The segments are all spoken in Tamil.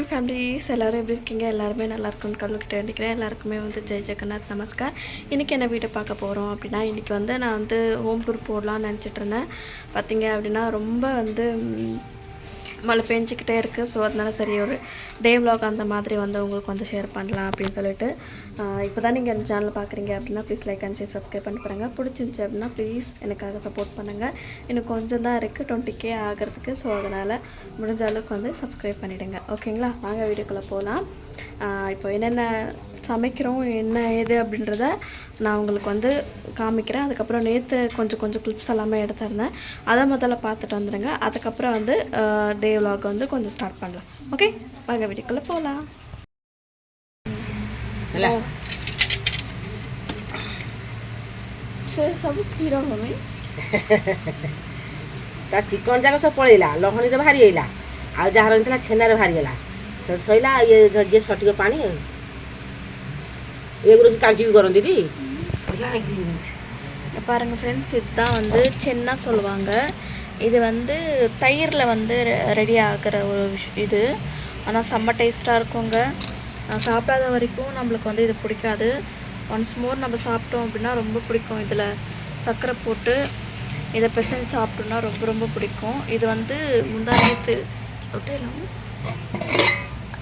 ஃபேமிலிஸ் எல்லோரும் எப்படி இருக்கீங்க? எல்லாருமே நல்லா இருக்குன்னு கடவுள்கிட்ட வேண்டிக்கிறேன். எல்லாருக்குமே ஜெய் ஜெகநாத் நமஸ்கார். இன்றைக்கி என்ன வீடியோ பார்க்க போகிறோம் அப்படின்னா, இன்றைக்கி நான் ஹோம் டூர் போடலான்னு நினச்சிட்டு இருந்தேன். பார்த்தீங்க அப்படின்னா ரொம்ப மழை பெஞ்சிக்கிட்டே இருக்குது. ஸோ அதனால சரி ஒரு டே விலாக் அந்த மாதிரி உங்களுக்கு ஷேர் பண்ணலாம் அப்படின்னு சொல்லிட்டு இப்போ தான் நீங்கள் என் சேனல் பார்க்குறீங்க அப்படின்னா please like and share subscribe பண்ணி பாருங்கள். பிடிச்சிருந்துச்சி அப்படின்னா ப்ளீஸ் எனக்காக சப்போர்ட் பண்ணுங்கள். இன்னும் கொஞ்சம் தான் இருக்குது 20K ஆகிறதுக்கு. ஸோ அதனால் முடிஞ்ச அளவுக்கு சப்ஸ்கிரைப் பண்ணிவிடுங்க. ஓகேங்களா? வாங்க வீடியோக்குள்ளே போகலாம். இப்போ என்னென்ன சமைக்கிறோம் என்ன ஏது அப்படின்றத நான் உங்களுக்கு காமிக்கிறேன். அதுக்கப்புறம் நேற்று கொஞ்சம் கிளிப்ஸ் எல்லாமே எடுத்திருந்தேன். அதை முதல்ல பார்த்துட்டு வந்துடுங்க. அதுக்கப்புறம் டே விலாக் கொஞ்சம் ஸ்டார்ட் பண்ணலாம். ஓகே, வாங்க வீடியோக்குள்ளே போகலாம். ସବୁ କ୍ଷୀର ମମି ତା ଚିକନ ଯାକ ସବୁ ପଳେଇଲା, ଲହଣୀରେ ବାହାରି ଆଇଲା, ଆଉ ଯାହା ରହିଥିଲା ଛେନାରେ ବାହାରିଗଲା, ସଇଲା ଇଏ ଯିଏ ସଠିକ ପାଣି ஏகுருக்கு காஞ்சிவி குறந்திடி. பாருங்க ஃப்ரெண்ட்ஸ், இதுதான் சென்னா சொல்லுவாங்க. இது தயிரில் ரெடி ஆகிற ஒரு இது. ஆனால் செம்ம டேஸ்ட்டாக இருக்குங்க. சாப்பிடாத வரைக்கும் நம்மளுக்கு இது பிடிக்காது. ஒன்ஸ் மோர் நம்ம சாப்பிட்டோம் அப்படின்னா ரொம்ப பிடிக்கும். இதில் சர்க்கரை போட்டு இதை பிசைஞ்சு சாப்பிட்டோம்னா ரொம்ப ரொம்ப பிடிக்கும். இது முந்தா நேற்று ஒட்டிடலாம்.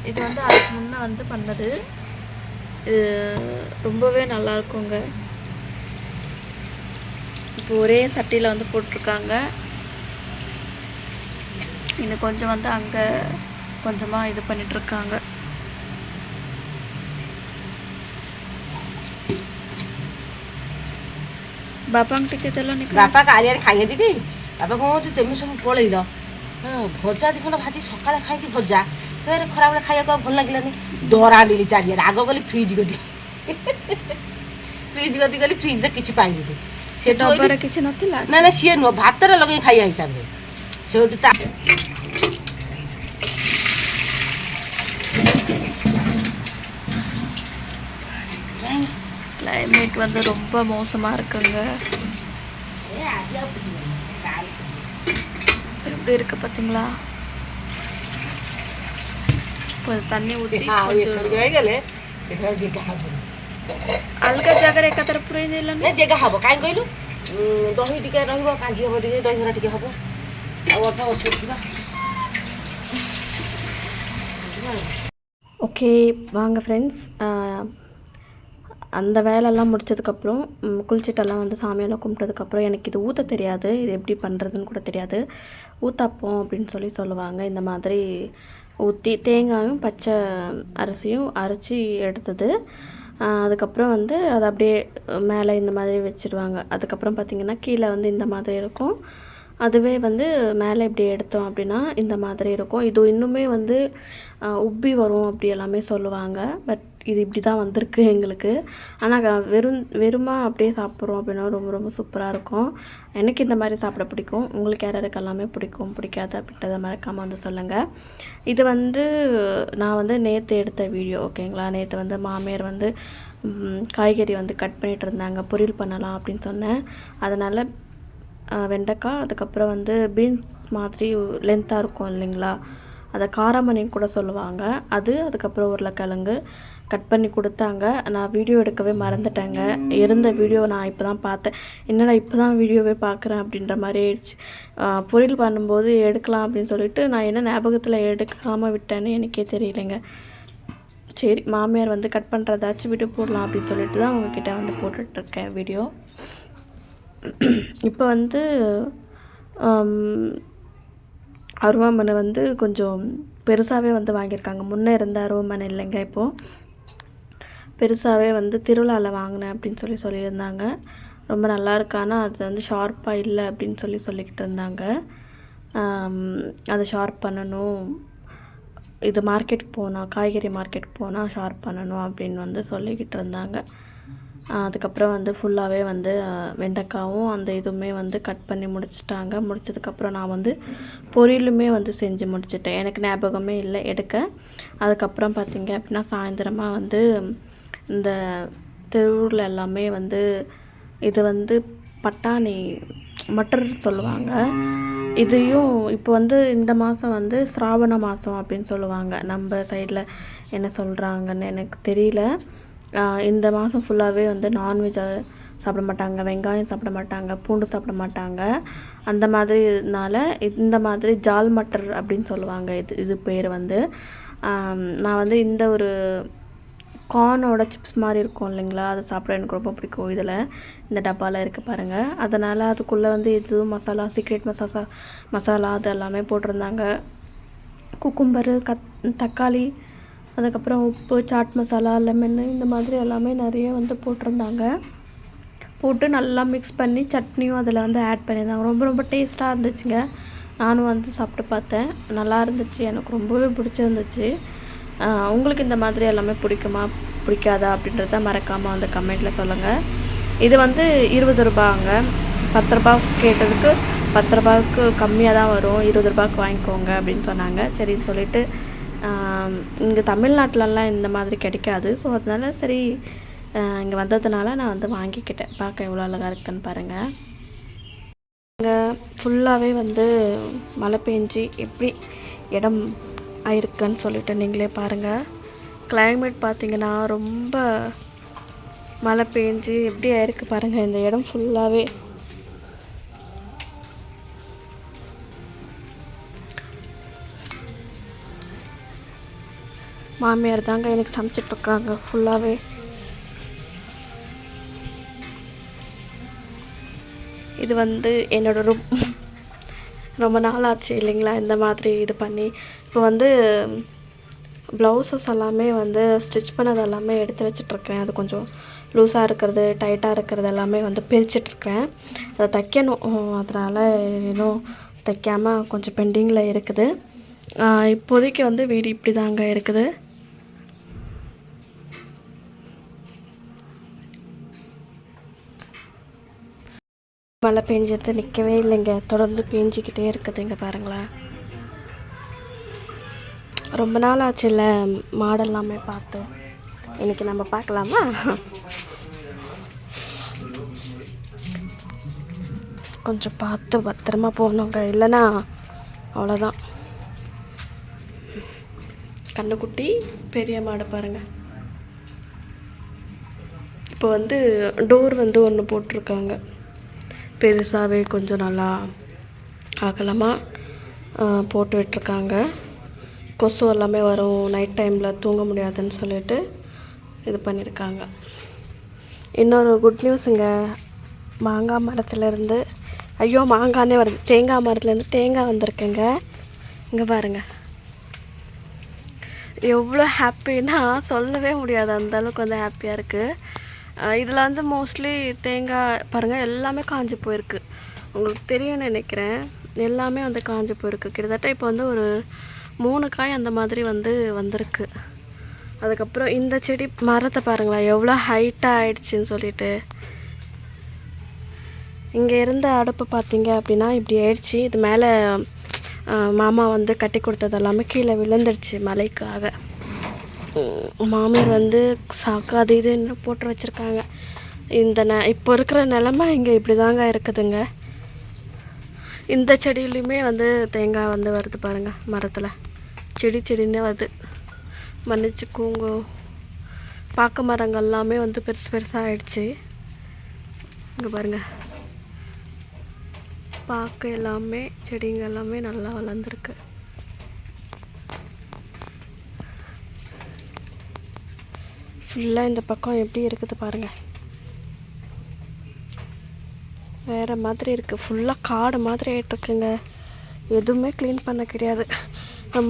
இது அதுக்கு முன்னே பண்ணது. இது ரொம்பவே நல்லா இருக்குங்க. இப்போ ஒரே சட்டியில் போட்டிருக்காங்க. இன்னும் கொஞ்சம் அங்கே கொஞ்சமாக இது பண்ணிகிட்ருக்காங்க. ବାପାଙ୍କୁ ଟିକେ ଦେଲନି? ବାପା କାଳିଆରେ ଖାଇବେ ଦିଦି। ବାପା କହୁଛି ତେମେ ସବୁ ପଳେଇଲ, ଭଜା ଦି ଖଣ୍ଡ ଭାଜି ସକାଳେ ଖାଇକି ଭଜା, ଫେରେ ଖରାବେଳେ ଖାଇବାକୁ ଆଉ ଭଲ ଲାଗିଲାନି। ଦରା ଦେଲି ଚାରିଆଡ଼େ। ଆଗ ଗଲି ଫ୍ରିଜ୍ ଗଲି, ଗଲି ଫ୍ରିଜ୍ରେ କିଛି ପାଇଲି। ସେ ଡବାରେ କିଛି ନଥିଲା। ନା ନା, ସିଏ ନୁହଁ, ଭାତରେ ଲଗେଇ ଖାଇବା ହିସାବରେ। ସେଠୁ ତା கிளைமேட் ரொம்ப மோசமாக இருக்குங்க. எப்படி இருக்கு பார்த்தீங்களா? இப்போ தண்ணி ஊற்றி ଅଲଗା ଜାଗାରେ ଏକାଥରେ ପୁରେଇ ଦେଲେନି? ଜାଗା ହବ କାହିଁ କହିଲୁ, ଦହି ଟିକେ ରହିବ, କାଞ୍ଜି ହବ ଟିକେ, ଦହିବରା ଟିକେ ହବ, ଆଉ ଅଳ୍ପ ଅସୁବିଧା। ஓகே வாங்க ஃப்ரெண்ட்ஸ், அந்த வேலையெல்லாம் முடித்ததுக்கப்புறம் குளிச்சுட்டெல்லாம் சாமியெல்லாம் கும்பிட்டதுக்கப்புறம் எனக்கு இது ஊற்ற தெரியாது. இது எப்படி பண்ணுறதுன்னு கூட தெரியாது. ஊத்தாப்பம் அப்படின்னு சொல்லுவாங்க. இந்த மாதிரி ஊற்றி தேங்காயும் பச்சை அரிசியும் அரைச்சி எடுத்தது. அதுக்கப்புறம் அதை அப்படியே மேலே இந்த மாதிரி வச்சுடுவாங்க. அதுக்கப்புறம் பார்த்திங்கன்னா கீழே இந்த மாதிரி இருக்கும். அதுவே மேலே இப்படி எடுத்தோம் அப்படின்னா இந்த மாதிரி இருக்கும். இது இன்னுமே உப்பி வரும் அப்படி எல்லாமே சொல்லுவாங்க. பட் இது இப்படி தான் வந்திருக்கு எங்களுக்கு. ஆனால் வெறுமா அப்படியே சாப்பிட்றோம் அப்படின்னா ரொம்ப ரொம்ப சூப்பராக இருக்கும். எனக்கு இந்த மாதிரி சாப்பிட பிடிக்கும். உங்களுக்கு யாருக்கு எல்லாமே பிடிக்கும் பிடிக்காது அப்படின்றத மறக்காமல் சொல்லுங்கள். இது நான் நேற்று எடுத்த வீடியோ. ஓகேங்களா? நேற்று மாமியார் காய்கறி கட் பண்ணிகிட்டு இருந்தாங்க. பொரியல் பண்ணலாம் அப்படின்னு சொன்னேன். அதனால் வெண்டைக்காய், அதுக்கப்புறம் பீன்ஸ் மாதிரி லென்த்தாக இருக்கும் இல்லைங்களா, அதை காராமணின்னு கூட சொல்லுவாங்க. அதுக்கப்புறம் உருளைக்கிழங்கு கட் பண்ணி கொடுத்தாங்க. நான் வீடியோ எடுக்கவே மறந்துட்டேங்க. இருந்த வீடியோ நான் இப்போ தான் பார்த்தேன். என்னடா இப்போ தான் வீடியோவே பார்க்குறேன் அப்படின்ற மாதிரி ஆயிடுச்சு. பொரியல் பண்ணும்போது எடுக்கலாம் அப்படின்னு சொல்லிட்டு நான் என்ன ஞாபகத்தில் எடுக்காமல் விட்டேன்னு எனக்கே தெரியலைங்க. சரி, மாமியார் கட் பண்ணுறதாச்சும் வீடியோ போடலாம் அப்படின்னு சொல்லிட்டு தான் உங்ககிட்ட போட்டுட்ருக்கேன் வீடியோ. இப்போ அருவாமனை கொஞ்சம் பெருசாகவே வாங்கியிருக்காங்க. முன்னே இருந்த அருவாமனை இல்லைங்க, இப்போது பெருசாகவே திருவிழாவில் வாங்கினேன் அப்படின்னு சொல்லியிருந்தாங்க. ரொம்ப நல்லா இருக்கு. ஆனால் அது ஷார்ப்பாக இல்லை அப்படின்னு சொல்லிக்கிட்டு இருந்தாங்க. அதை ஷார்ப் பண்ணணும், இது மார்க்கெட்டுக்கு போனால், காய்கறி மார்க்கெட்டுக்கு போனால் ஷார்ப் பண்ணணும் அப்படின்னு சொல்லிக்கிட்டு இருந்தாங்க. அதுக்கப்புறம் ஃபுல்லாகவே வெண்டைக்காவும் அந்த இதுவுமே கட் பண்ணி முடிச்சிட்டாங்க. முடிச்சதுக்கப்புறம் நான் பொரியலுமே செஞ்சு முடிச்சிட்டேன். எனக்கு ஞாபகமே இல்லை எடுக்க. அதுக்கப்புறம் பார்த்திங்க அப்படின்னா சாயந்தரமாக இந்த தெருவில் எல்லாமே இது பட்டாணி மட்டர் சொல்லுவாங்க. இதையும் இப்போ வந்து இந்த மாதம் வந்து சிராவண மாதம் அப்படின்னு சொல்லுவாங்க. நம்ம சைடில் என்ன சொல்கிறாங்கன்னு எனக்கு தெரியல. இந்த மாதம் ஃபுல்லாகவே வந்து நான்வெஜ் சாப்பிட மாட்டாங்க, வெங்காயம் சாப்பிட மாட்டாங்க, பூண்டு சாப்பிட மாட்டாங்க. அந்த மாதிரினால இந்த மாதிரி ஜால் மட்டர் அப்படின்னு சொல்லுவாங்க. இது பேர் வந்து நான் வந்து இந்த ஒரு கார்னோட சிப்ஸ் மாதிரி இருக்கும் இல்லைங்களா, அதை சாப்பிட எனக்கு ரொம்ப பிடிக்கும். இதில் இந்த டப்பாவில் இருக்குது பாருங்கள். அதனால் அதுக்குள்ளே வந்து எதுவும் மசாலா, சீக்ரெட் மசாலா அது எல்லாமே போட்டிருந்தாங்க. குக்கும்பரு, தக்காளி, அதுக்கப்புறம் உப்பு, சாட் மசாலா, லெமன், இந்த மாதிரி எல்லாமே நிறைய வந்து போட்டிருந்தாங்க. போட்டு நல்லா மிக்ஸ் பண்ணி சட்னியும் அதில் வந்து ஆட் பண்ணியிருந்தாங்க. ரொம்ப ரொம்ப டேஸ்ட்டாக இருந்துச்சுங்க. நானும் வந்து சாப்பிட்டு பார்த்தேன், நல்லா இருந்துச்சு, எனக்கு ரொம்பவே பிடிச்சிருந்துச்சு. உங்களுக்கு இந்த மாதிரி எல்லாமே பிடிக்குமா பிடிக்காதா அப்படின்றத மறக்காமல் வந்து கமெண்ட்டில் சொல்லுங்கள். இது வந்து 20 ரூபாங்க. 10 ரூபா கேட்டதுக்கு 10 ரூபாய்க்கு கம்மியாக தான் வரும், 20 ரூபாய்க்கு வாங்கிக்கோங்க அப்படின்னு சொன்னாங்க. சரின்னு சொல்லிவிட்டு இங்கே தமிழ்நாட்டிலலாம் இந்த மாதிரி கிடைக்காது. ஸோ அதனால சரி இங்கே வந்ததுனால நான் வந்து வாங்கிக்கிட்டேன். பார்க்க எவ்வளோ அழகாக இருக்குன்னு பாருங்கள். இங்கே ஃபுல்லாகவே வந்து மழை பெஞ்சி எப்படி இடம் ஆயிருக்குன்னு சொல்லிட்டு நீங்களே பாருங்கள். கிளைமேட் பார்த்திங்கன்னா ரொம்ப மழை பெஞ்சி எப்படி ஆயிருக்கு பாருங்கள். இந்த இடம் ஃபுல்லாகவே மாமியார் தாங்க எனக்கு சமைச்சிட்ருக்காங்க ஃபுல்லாகவே. இது வந்து என்னோட ரொம்ப நாள் ஆச்சு இல்லைங்களா இந்த மாதிரி இது பண்ணி. இப்போ வந்து ப்ளவுஸஸ் எல்லாமே வந்து ஸ்டிச் பண்ணது எல்லாமே எடுத்து வச்சிட்ருக்கேன். அது கொஞ்சம் லூஸாக இருக்கிறது, டைட்டாக இருக்கிறது எல்லாமே வந்து பிரிச்சிட்ருக்கேன். அதை தைக்கணும். அதனால் இன்னும் தைக்காமல் கொஞ்சம் பெண்டிங்கில் இருக்குது. இப்போதைக்கு வந்து வீடு இப்படி தாங்க இருக்குது. மழை பெஞ்சது நிற்கவே இல்லைங்க, தொடர்ந்து பெஞ்சிக்கிட்டே இருக்குது. இங்கே பாருங்களேன், ரொம்ப நாள் ஆச்சுல்ல மாடெல்லாமே பார்த்து. இன்றைக்கி நம்ம பார்க்கலாமா? கொஞ்சம் பார்த்து பத்திரமா போகணுங்க, இல்லைன்னா அவ்வளோதான். கண்ணுக்குட்டி பெரிய மாடு பாருங்கள். இப்போ வந்து டோர் வந்து ஒன்று போட்டிருக்காங்க, பெருசாகவே கொஞ்சம் நல்லா அகலமாக போட்டு விட்டுருக்காங்க. கொசு எல்லாமே வரும், நைட் டைமில் தூங்க முடியாதுன்னு சொல்லிட்டு இது பண்ணியிருக்காங்க. இன்னொரு குட் நியூஸுங்க, மாங்காய் மரத்துலேருந்து மாங்கானே வருது, தேங்காய் மரத்துலேருந்து தேங்காய் வந்திருக்குங்க. இங்கே பாருங்கள், எவ்வளோ ஹாப்பின்னா சொல்லவே முடியாது, அந்தளவுக்கு வந்து ஹாப்பியாக இருக்குது. இதில் வந்து மோஸ்ட்லி தேங்காய் பாருங்கள் எல்லாமே காஞ்சி போயிருக்கு. உங்களுக்கு தெரியும்னு நினைக்கிறேன், எல்லாமே வந்து காஞ்சி போயிருக்கு. கிட்டத்தட்ட இப்போ வந்து ஒரு 3 காய் அந்த மாதிரி வந்து வந்திருக்கு. அதுக்கப்புறம் இந்த செடி மரத்தை பாருங்களேன் எவ்வளோ ஹைட்டாக ஆயிடுச்சுன்னு சொல்லிட்டு. இங்கே இருந்த அடுப்பு பார்த்தீங்க அப்படின்னா இப்படி ஆயிடுச்சு. இது மேலே மாமா வந்து கட்டி கொடுத்தது எல்லாமே கீழே விழுந்துடுச்சு மழைக்காக. மாமியார் வந்து சாக்காது இதுன்னு போட்டு வச்சுருக்காங்க. இப்போ இருக்கிற நிலமை இங்கே இப்படி தாங்க இருக்குதுங்க. இந்த செடியிலையுமே வந்து தேங்காய் வந்து வருது பாருங்கள், மரத்தில் செடின்னு வருது. மன்னிச்சுக்கோங்க, பாக்கு மரங்கள் எல்லாமே வந்து பெருசாக ஆயிடுச்சு. இங்கே பாருங்கள், பாக்கு எல்லாமே செடிங்க எல்லாமே நல்லா வளர்ந்துருக்கு. ஃபுல்லாக இந்த பக்கம் எப்படி இருக்குது பாருங்கள், வேறு மாதிரி இருக்குது. ஃபுல்லாக காடு மாதிரி ஆகிட்டுருக்குங்க. எதுவுமே க்ளீன் பண்ண கிடையாது.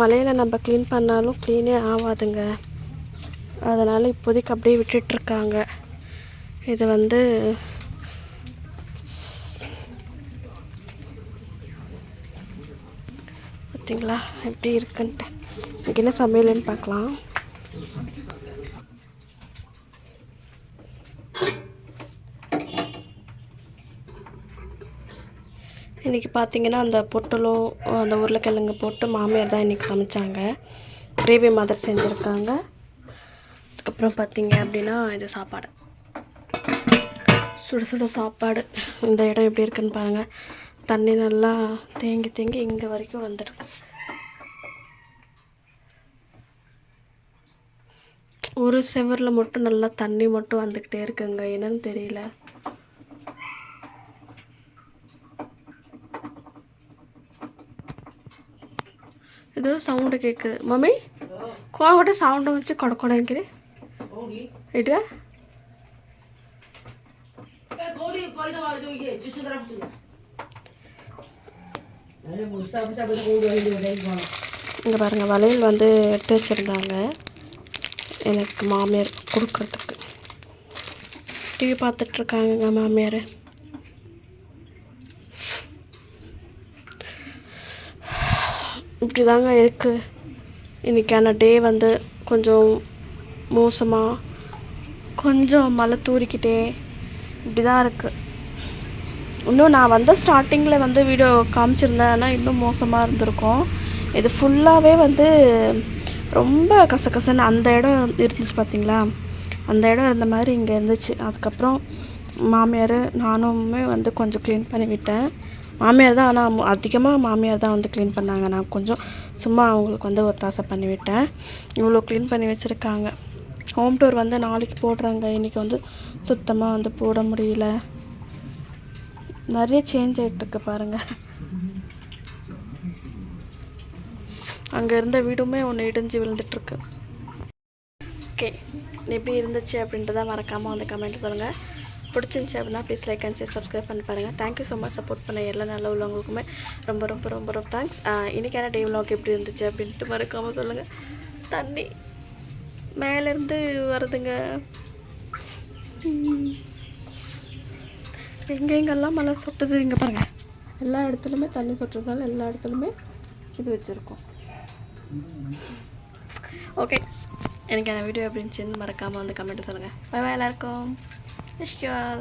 மழையில் நம்ம க்ளீன் பண்ணாலும் க்ளீனே ஆகாதுங்க. அதனால் இப்போதைக்கு அப்படியே விட்டுட்ருக்காங்க. இது வந்து பார்த்தீங்களா எப்படி இருக்குன்ட்டு. இங்கே என்ன சமையல்னு பார்க்கலாம். இன்றைக்கி பார்த்திங்கன்னா அந்த பொட்டலோ அந்த உருளைக்கிழங்கு போட்டு மாமியார் தான் இன்றைக்கி சமைச்சாங்க. கிரேவி மாதிரி செஞ்சுருக்காங்க. அதுக்கப்புறம் பார்த்திங்க அப்படின்னா இது சாப்பாடு, சுட சுட சாப்பாடு. இந்த இடம் எப்படி இருக்குன்னு பாருங்கள். தண்ணி நல்லா தேங்கி தேங்கி இங்கே வரைக்கும் வந்துருக்கு. ஒரு செவரில் மட்டும் நல்லா தண்ணி மட்டும் வந்துக்கிட்டே இருக்குங்க, என்னன்னு தெரியல. ஏதோ சவுண்டு கேட்குது. மம்மி கோவட்ட சவுண்டு வச்சு கொடக்கொடங்கிரு ଏଇଟା இங்கே பாருங்கள், வளையல் வந்து எடுத்து வச்சுருந்தாங்க எனக்கு மாமியார் கொடுக்குறதுக்கு. டிவி பார்த்துட்ருக்காங்க மாமியார். இப்படி தாங்க இருக்குது. இன்றைக்கான டே வந்து கொஞ்சம் மோசமாக, கொஞ்சம் மழை தூரிக்கிட்டே இப்படி தான் இருக்குது. இன்னும் நான் வந்து ஸ்டார்டிங்கில் வந்து வீடியோ காமிச்சிருந்தேன்னா இன்னும் மோசமாக இருந்திருக்கும். இது ஃபுல்லாகவே வந்து ரொம்ப கசகசன்னு அந்த இடம் இருந்துச்சு பார்த்தீங்களா, அந்த இடம் இருந்த மாதிரி இங்கே இருந்துச்சு. அதுக்கப்புறம் மாமியார் நானுமே வந்து கொஞ்சம் க்ளீன் பண்ணி விட்டேன். மாமியார் தான், ஆனால் அதிகமாக மாமியார் தான் வந்து க்ளீன் பண்ணாங்க. நான் கொஞ்சம் சும்மா அவங்களுக்கு வந்து ஒத்தாசை பண்ணிவிட்டேன். இவ்வளோ க்ளீன் பண்ணி வச்சுருக்காங்க. ஹோம் டூர் வந்து நாளைக்கு போடுறாங்க. இன்றைக்கி வந்து சுத்தமாக வந்து போட முடியல. நிறைய சேஞ்ச் ஆகிட்டுருக்கு பாருங்கள். அங்கே இருந்த வீடுமே ஒன்று இடிஞ்சு விழுந்துட்டுருக்கு. ஓகே, எப்படி இருந்துச்சு அப்படின்றத மறக்காமல் வந்து கமெண்ட் சொல்லுங்கள். பிடிச்சிருந்துச்சி அப்படின்னா please like and share subscribe பண்ணி பாருங்கள். தேங்க்யூ ஸோ மச் சப்போர்ட் பண்ண எல்லா நல்ல உள்ளவங்களுக்குமே ரொம்ப ரொம்ப ரொம்ப ரொம்ப தேங்க்ஸ். இன்றைக்கான டே vlog எப்படி இருந்துச்சு அப்படின்ட்டு மறக்காமல் சொல்லுங்கள். தண்ணி மேலேருந்து வருதுங்க. எங்கெங்கெல்லாம் மழை சொட்டுது இங்கே பாருங்கள். எல்லா இடத்துலையுமே தண்ணி சொட்டுறதுனால எல்லா இடத்துலையுமே இது வச்சுருக்கோம். ஓகே, எனக்கு அந்த வீடியோ எப்படி இருந்துச்சுன்னு மறக்காமல் வந்து கமெண்ட் சொல்லுங்கள். பை எல்லாருக்கும். Wish you all.